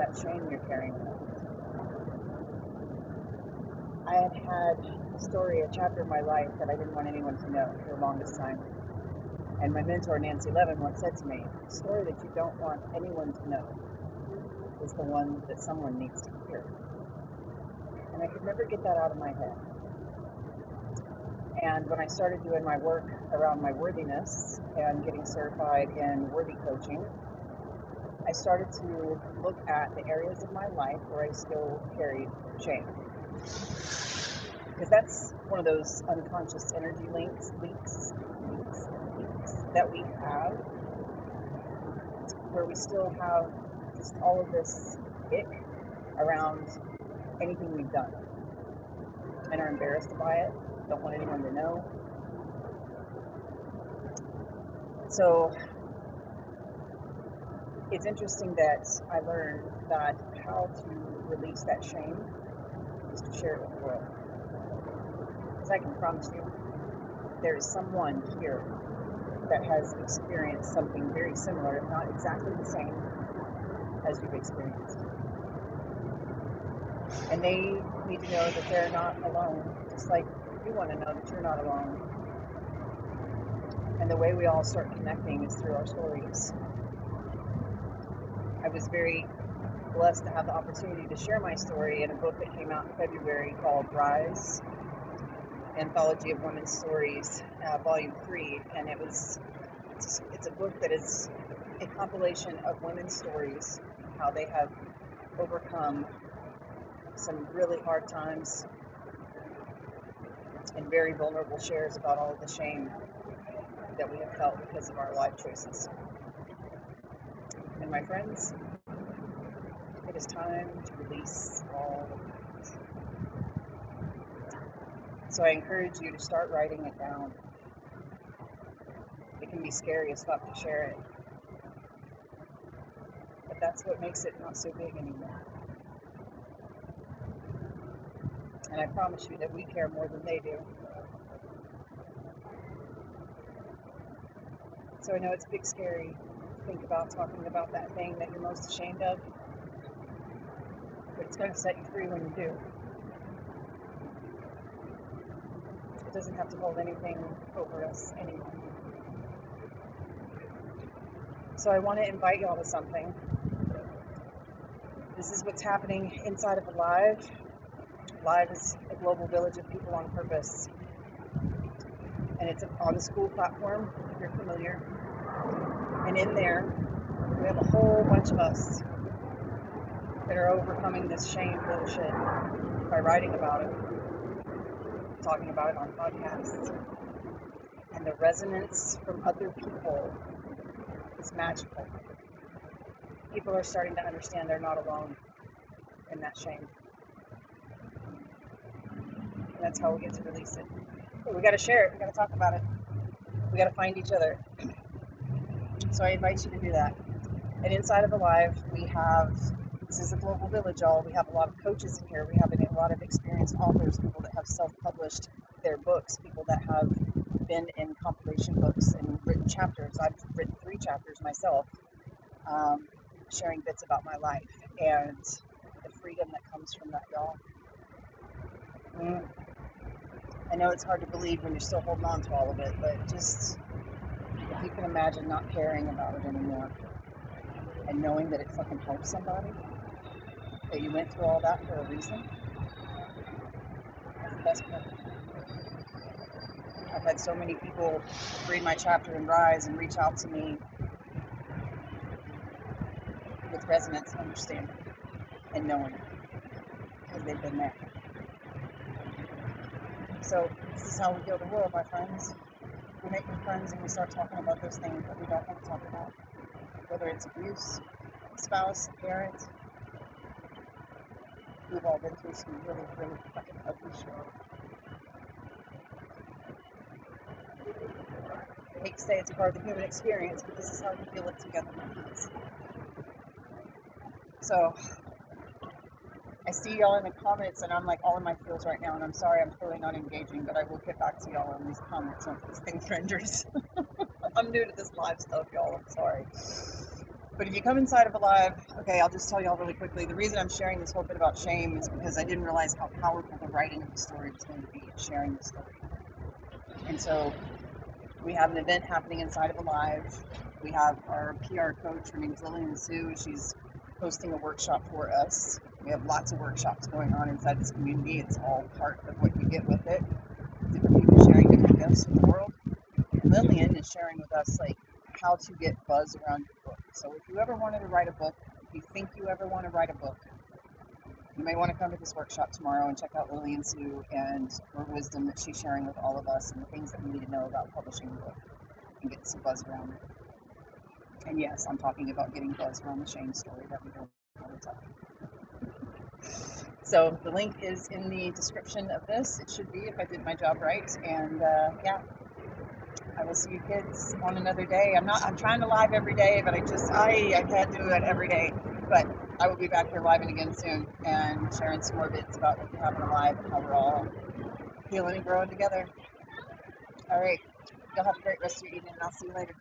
that shame you're carrying. I had a story, a chapter of my life that I didn't want anyone to know for the longest time. And my mentor, Nancy Levin, once said to me, the story that you don't want anyone to know is the one that someone needs to hear. And I could never get that out of my head. And when I started doing my work around my worthiness and getting certified in worthy coaching, I started to look at the areas of my life where I still carried shame. Because that's one of those unconscious energy leaks that we have, where we still have just all of this ick around anything we've done and are embarrassed by it, don't want anyone to know. So it's interesting that I learned that how to release that shame is to share it with the world. Because I can promise you, there is someone here that has experienced something very similar, if not exactly the same, as you've experienced. And they need to know that they're not alone, just like you want to know that you're not alone. And the way we all start connecting is through our stories. I was very blessed to have the opportunity to share my story in a book that came out in February called Rise, Anthology of Women's Stories, Volume 3. And it's a book that is a compilation of women's stories, how they have overcome some really hard times and very vulnerable shares about all of the shame that we have felt because of our life choices. And my friends, it is time to release all of it. So I encourage you to start writing it down. It can be scary as fuck to share it, but that's what makes it not so big anymore. And I promise you that we care more than they do. So I know it's big scary to think about talking about that thing that you're most ashamed of, but it's going to set you free when you do. It doesn't have to hold anything over us anymore. So I want to invite y'all to something. This is what's happening inside of Alive. Alive is a global village of people on purpose. And it's on the school platform, if you're familiar. And in there, we have a whole bunch of us that are overcoming this shame bullshit by writing about it, talking about it on podcasts. And the resonance from other people is magical. People are starting to understand they're not alone in that shame. And that's how we get to release it. But we got to share it. We got to talk about it. We got to find each other. So I invite you to do that. And inside of Alive, this is a global village, y'all. We have a lot of coaches in here. We have a lot of experienced authors, people that have self-published their books, people that have been in compilation books and written chapters. I've written 3 chapters myself, sharing bits about my life and the freedom that comes from that, y'all. I know it's hard to believe when you're still holding on to all of it, but just if you can imagine not caring about it anymore and knowing that it fucking helps somebody, that you went through all that for a reason, that's the best part. I've had so many people read my chapter in Rise and reach out to me with resonance and understanding and knowing because they've been there. So this is how we heal the world, my friends. We make new friends and we start talking about those things that we don't want to talk about. Whether it's abuse, spouse, parent. We've all been through some really, really fucking ugly shit. I hate to say it's part of the human experience, but this is how we feel it together, my friends. So I see y'all in the comments and I'm like all in my feels right now, and I'm sorry I'm totally not engaging, but I will get back to y'all on these comments on these things renders. I'm new to this live stuff, y'all. I'm sorry. But if you come inside of Alive, okay, I'll just tell y'all really quickly. The reason I'm sharing this whole bit about shame is because I didn't realize how powerful the writing of the story was going to be, sharing the story. And so we have an event happening inside of Alive. We have our PR coach, her name's Lillian Sue. She's hosting a workshop for us. We have lots of workshops going on inside this community. It's all part of what you get with it. Different people sharing different gifts in the world. And Lillian is sharing with us like how to get buzz around your book. So if you ever wanted to write a book, if you think you ever want to write a book, you may want to come to this workshop tomorrow and check out Lillian Sue and her wisdom that she's sharing with all of us and the things that we need to know about publishing a book and get some buzz around it. And yes, I'm talking about getting buzz around the shame story that we do all the time. So the link is in the description of this. It should be if I did my job right. And yeah, I will see you kids on another day. I'm trying to live every day, but I can't do it every day. But I will be back here living again soon and sharing some more bits about what we have in Alive and how we're all healing and growing together. All right. Y'all have a great rest of your evening, and I'll see you later.